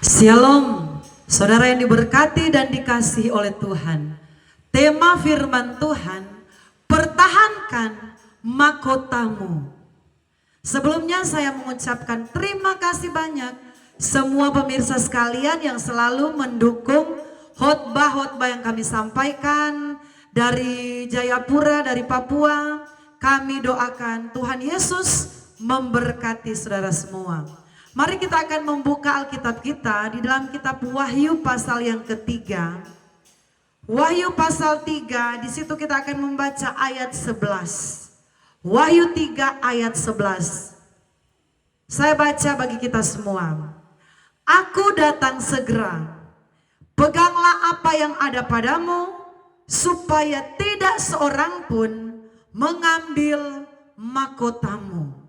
Shalom, saudara yang diberkati dan dikasihi oleh Tuhan. Tema firman Tuhan, pertahankan mahkotamu. Sebelumnya saya mengucapkan terima kasih banyak semua pemirsa sekalian yang selalu mendukung khotbah-khotbah yang kami sampaikan dari Jayapura, dari Papua. Kami doakan Tuhan Yesus memberkati saudara semua. Mari kita akan membuka Alkitab kita di dalam kitab Wahyu pasal yang ketiga. Wahyu pasal 3, di situ kita akan membaca ayat 11. Wahyu 3 ayat 11. Saya baca bagi kita semua. Aku datang segera. Peganglah apa yang ada padamu, supaya tidak seorang pun mengambil mahkotamu.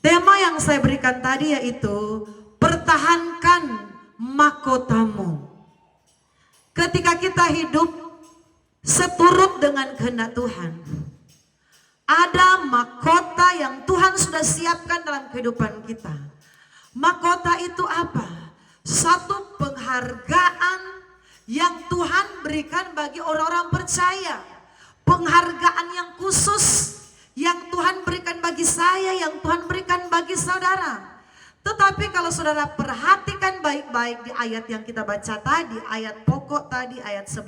Tema yang saya berikan tadi yaitu pertahankan mahkotamu. Ketika kita hidup seturut dengan kehendak Tuhan, ada mahkota yang Tuhan sudah siapkan dalam kehidupan kita. Mahkota itu apa? Satu penghargaan yang Tuhan berikan bagi orang-orang percaya. Penghargaan yang khusus yang Tuhan berikan bagi saya, yang Tuhan berikan bagi saudara. Tetapi kalau saudara perhatikan baik-baik di ayat yang kita baca tadi, ayat pokok tadi, ayat 11.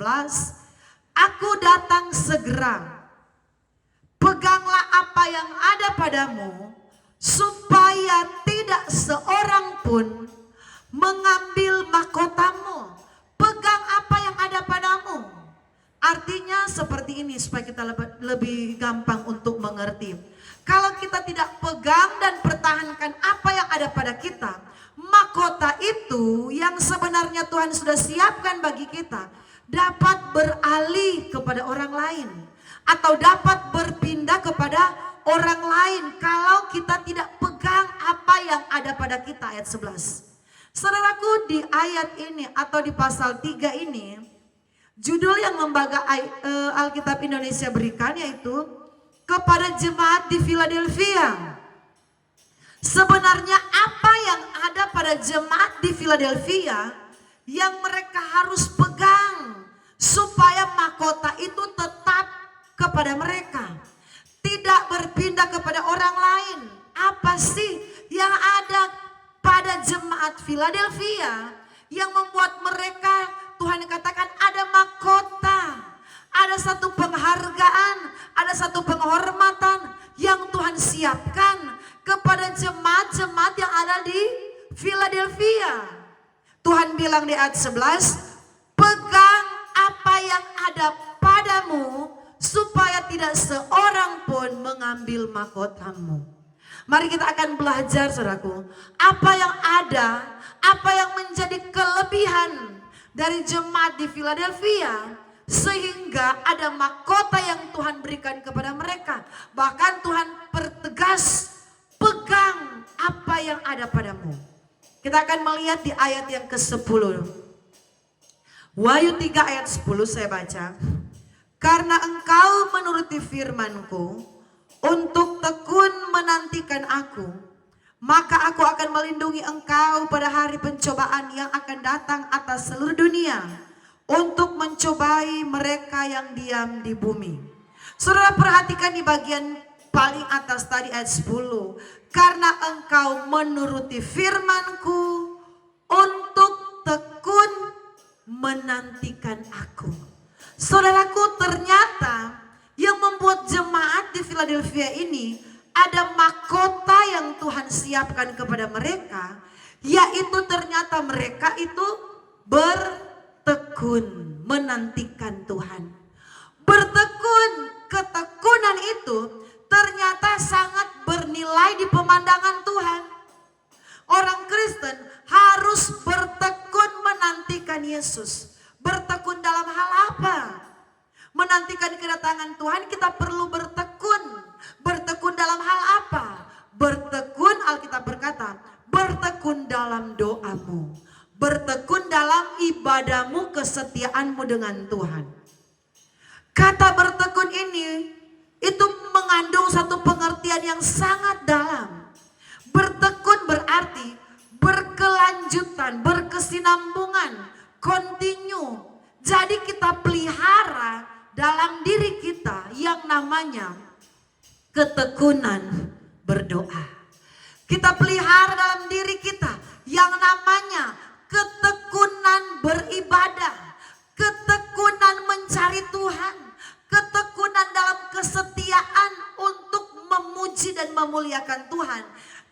Aku datang segera. Peganglah apa yang ada padamu, supaya tidak seorang pun mengambil mahkotamu. Pegang apa yang ada padamu. Artinya seperti ini supaya kita lebih gampang untuk mengerti. Kalau kita tidak pegang dan pertahankan apa yang ada pada kita, mahkota itu yang sebenarnya Tuhan sudah siapkan bagi kita dapat beralih kepada orang lain atau dapat berpindah kepada orang lain kalau kita tidak pegang apa yang ada pada kita. Ayat 11. Saudaraku, di ayat ini atau di pasal 3 ini, judul yang lembaga Alkitab Indonesia berikan yaitu kepada jemaat di Philadelphia. Sebenarnya apa yang ada pada jemaat di Philadelphia yang mereka harus pegang supaya mahkota itu tetap kepada mereka, tidak berpindah kepada orang lain. Apa sih yang ada pada jemaat Philadelphia yang membuat mereka, Tuhan katakan ada mahkota, ada satu penghargaan, ada satu penghormatan yang Tuhan siapkan kepada jemaat-jemaat yang ada di Philadelphia. Tuhan bilang di ayat 11, pegang apa yang ada padamu, supaya tidak seorang pun mengambil mahkotamu. Mari kita akan belajar, saudaraku, apa yang ada, apa yang menjadi kelebihan dari jemaat di Philadelphia sehingga ada mahkota yang Tuhan berikan kepada mereka. Bahkan Tuhan pertegas, pegang apa yang ada padamu. Kita akan melihat di ayat yang ke-10. Wahyu 3 ayat 10 saya baca. Karena engkau menuruti firman-Ku untuk tekun menantikan Aku, maka Aku akan melindungi engkau pada hari pencobaan yang akan datang atas seluruh dunia untuk mencobai mereka yang diam di bumi. Saudara perhatikan di bagian paling atas tadi ayat 10. Karena engkau menuruti firman-Ku untuk tekun menantikan Aku. Saudaraku, ternyata yang membuat jemaat di Philadelphia ini ada mahkota yang Tuhan siapkan kepada mereka, yaitu ternyata mereka itu bertekun menantikan Tuhan. Bertekun, ketekunan itu ternyata sangat bernilai di pemandangan Tuhan. Orang Kristen harus bertekun menantikan Yesus. Bertekun dalam hal apa? Menantikan kedatangan Tuhan kita perlu bertekun. Bertekun dalam hal apa? Bertekun, Alkitab berkata, bertekun dalam doamu. Bertekun dalam ibadahmu, kesetiaanmu dengan Tuhan. Kata bertekun ini itu mengandung satu pengertian yang sangat dalam. Bertekun berarti berkelanjutan, berkesinambungan, continue. Jadi kita pelihara dalam diri kita yang namanya ketekunan berdoa. Kita pelihara dalam diri kita yang namanya ketekunan beribadah, ketekunan mencari Tuhan, ketekunan dalam kesetiaan untuk memuji dan memuliakan Tuhan.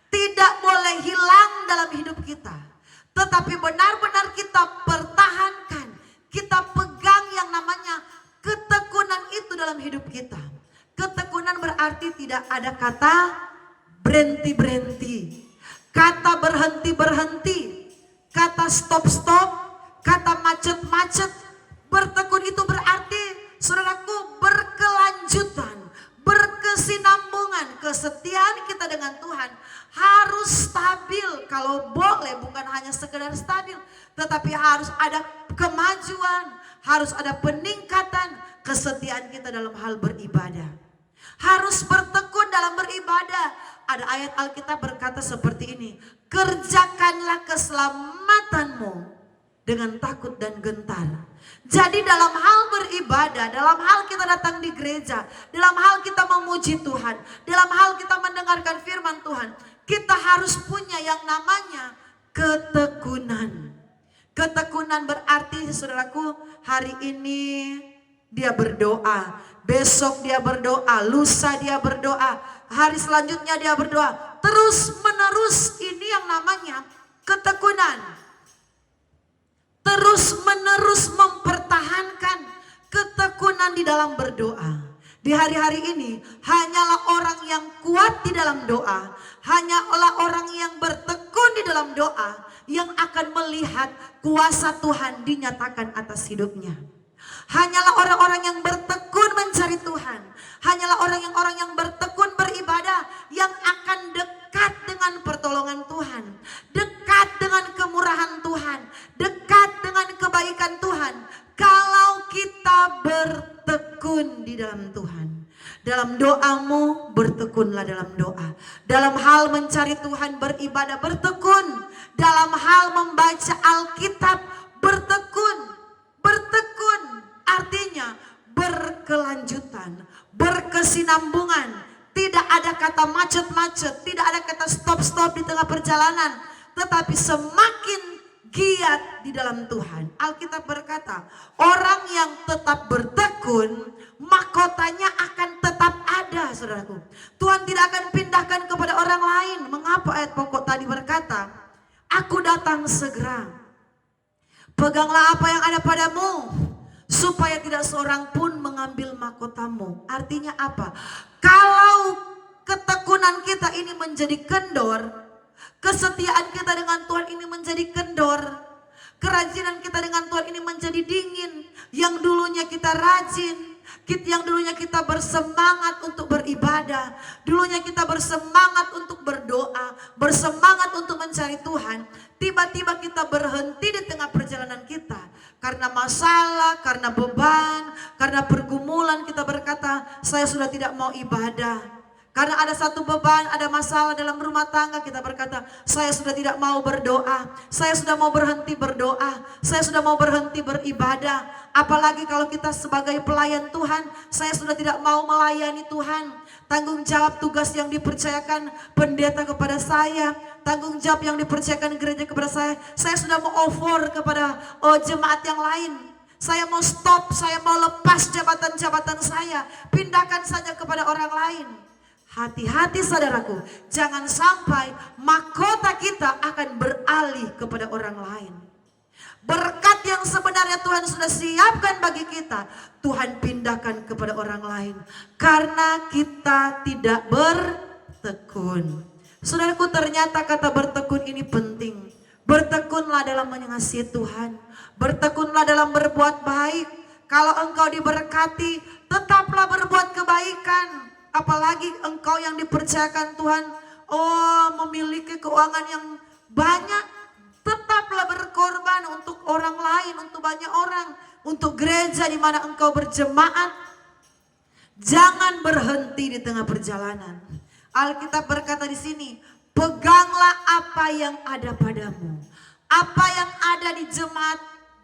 Tidak boleh hilang dalam hidup kita, tetapi benar-benar kita pertahankan, kita pegang yang namanya ketekunan itu dalam hidup kita. Ketekunan berarti tidak ada kata berhenti-berhenti, kata berhenti-berhenti, kata stop-stop, kata macet-macet. Bertekun itu berarti, saudaraku, berkelanjutan, berkesinambungan. Kesetiaan kita dengan Tuhan harus stabil. Kalau boleh bukan hanya sekedar stabil, tetapi harus ada kemajuan, harus ada peningkatan kesetiaan kita dalam hal beribadah. Harus bertekun dalam beribadah. Ada ayat Alkitab berkata seperti ini, kerjakanlah keselamatanmu dengan takut dan gentar. Jadi dalam hal beribadah, dalam hal kita datang di gereja, dalam hal kita memuji Tuhan, dalam hal kita mendengarkan firman Tuhan, kita harus punya yang namanya ketekunan. Ketekunan berarti, saudaraku, hari ini dia berdoa, besok dia berdoa, lusa dia berdoa, hari selanjutnya dia berdoa, terus menerus. Ini yang namanya ketekunan. Terus menerus mempertahankan ketekunan di dalam berdoa. Di hari-hari ini hanyalah orang yang kuat di dalam doa, hanyalah orang yang bertekun di dalam doa yang akan melihat kuasa Tuhan dinyatakan atas hidupnya. Hanyalah orang-orang yang bertekun mencari Tuhan, hanyalah orang yang bertekun beribadah yang akan dekat dengan pertolongan Tuhan, dekat dengan kemurahan Tuhan, dekat dengan kebaikan Tuhan. Kalau kita bertekun di dalam Tuhan, dalam doamu bertekunlah dalam doa, dalam hal mencari Tuhan beribadah bertekun, dalam hal membaca Alkitab bertekun. Bertekun artinya berkelanjutan, berkesinambungan. Tidak ada kata macet-macet, tidak ada kata stop-stop di tengah perjalanan, tetapi semakin giat di dalam Tuhan. Alkitab berkata, orang yang tetap bertekun, mahkotanya akan tetap ada, saudaraku. Tuhan tidak akan pindahkan kepada orang lain. Mengapa ayat pokok tadi berkata, aku datang segera. Peganglah apa yang ada padamu, supaya tidak seorang pun mengambil mahkotamu. Artinya apa? Kalau ketekunan kita ini menjadi kendor, kesetiaan kita dengan Tuhan ini menjadi kendor, kerajinan kita dengan Tuhan ini menjadi dingin. Yang dulunya kita rajin, yang dulunya kita bersemangat untuk beribadah, dulunya kita bersemangat untuk berdoa, bersemangat untuk mencari Tuhan, tiba-tiba kita berhenti di tengah perjalanan kita karena masalah, karena beban, karena pergumulan. Kita berkata, saya sudah tidak mau ibadah. Karena ada satu beban, ada masalah dalam rumah tangga, kita berkata, saya sudah tidak mau berdoa, saya sudah mau berhenti berdoa, saya sudah mau berhenti beribadah. Apalagi kalau kita sebagai pelayan Tuhan, saya sudah tidak mau melayani Tuhan. Tanggung jawab tugas yang dipercayakan pendeta kepada saya, tanggung jawab yang dipercayakan gereja kepada saya sudah mau over kepada jemaat yang lain. Saya mau stop, saya mau lepas jabatan-jabatan saya, pindahkan saja kepada orang lain. Hati-hati saudaraku, jangan sampai mahkota kita akan beralih kepada orang lain. Berkat yang sebenarnya Tuhan sudah siapkan bagi kita, Tuhan pindahkan kepada orang lain. Karena kita tidak bertekun. Saudaraku, ternyata kata bertekun ini penting. Bertekunlah dalam mengasihi Tuhan. Bertekunlah dalam berbuat baik. Kalau engkau diberkati, tetaplah berbuat kebaikan. Apalagi engkau yang dipercayakan Tuhan, memiliki keuangan yang banyak, tetaplah berkorban untuk orang lain, untuk banyak orang, untuk gereja di mana engkau berjemaat. Jangan berhenti di tengah perjalanan. Alkitab berkata di sini, Peganglah apa yang ada padamu. Apa yang ada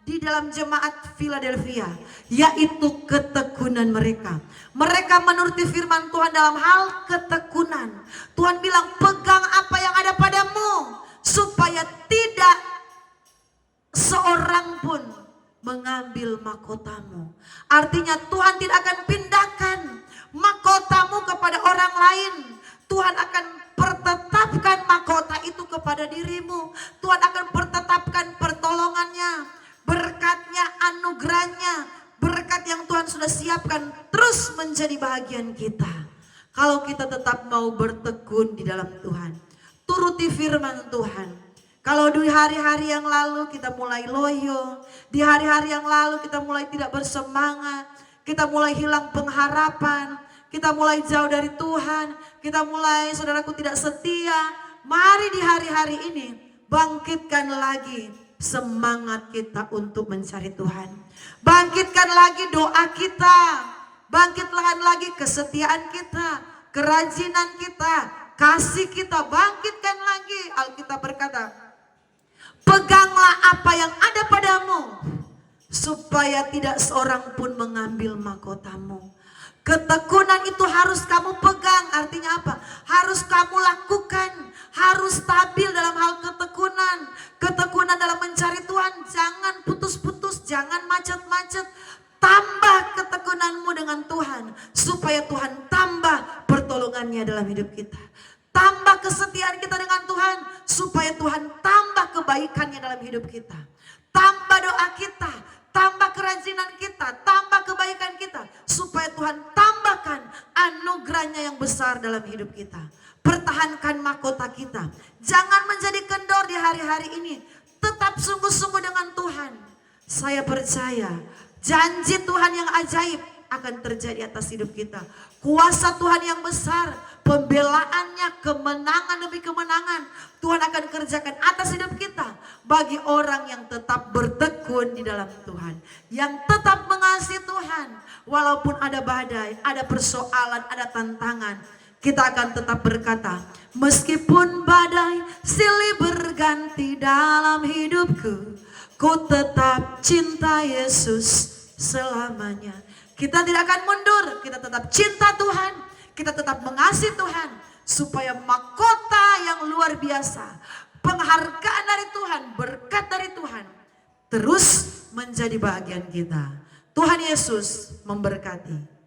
di dalam jemaat Philadelphia, yaitu ketekunan mereka. Mereka menuruti firman Tuhan dalam hal ketekunan. Tuhan bilang, pegang apa yang ada padamu, supaya tidak seorang pun mengambil mahkotamu. Artinya Tuhan tidak akan pindahkan mahkotamu kepada orang lain. Tuhan akan pertetapkan mahkota itu kepada dirimu. Tuhan akan pertetapkan pertolongannya, berkatnya, anugerahnya, berkat yang Tuhan sudah siapkan terus menjadi bahagian kita. Kalau kita tetap mau bertekun di dalam Tuhan, turuti firman Tuhan. Kalau di hari-hari yang lalu kita mulai loyo, di hari-hari yang lalu kita mulai tidak bersemangat, kita mulai hilang pengharapan, kita mulai jauh dari Tuhan, kita mulai, saudaraku, tidak setia. Mari di hari-hari ini bangkitkan lagi semangat kita untuk mencari Tuhan. Bangkitkan lagi doa kita, bangkitkan lagi kesetiaan kita, kerajinan kita, kasih kita, bangkitkan lagi. Alkitab berkata, peganglah apa yang ada padamu, supaya tidak seorang pun mengambil mahkotamu. Ketekunan itu harus kamu pegang. Artinya apa? Harus kamu lakukan. Harus stabil dalam hal ketekunan. Ketekunan dalam mencari Tuhan. Jangan putus-putus, jangan macet-macet. Tambah ketekunanmu dengan Tuhan, supaya Tuhan tambah pertolongannya dalam hidup kita. Tambah kesetiaan kita dengan Tuhan, supaya Tuhan tambah kebaikannya dalam hidup kita. Tambah doa kita, tambah kerajinan kita, tambah kebaikan kita, supaya Tuhan tambahkan anugerahnya yang besar dalam hidup kita. Pertahankan mahkota kita. Jangan menjadi kendor di hari-hari ini. Tetap sungguh-sungguh dengan Tuhan. Saya percaya janji Tuhan yang ajaib akan terjadi atas hidup kita. Kuasa Tuhan yang besar, pembelaannya, kemenangan demi kemenangan, Tuhan akan kerjakan atas hidup kita. Bagi orang yang tetap bertekun di dalam Tuhan, yang tetap mengasihi Tuhan, walaupun ada badai, ada persoalan, ada tantangan, kita akan tetap berkata, meskipun badai silih berganti dalam hidupku, ku tetap cinta Yesus selamanya. Kita tidak akan mundur, kita tetap cinta Tuhan, kita tetap mengasihi Tuhan, supaya mahkota yang luar biasa, penghargaan dari Tuhan, berkat dari Tuhan, terus menjadi bahagian kita. Tuhan Yesus memberkati.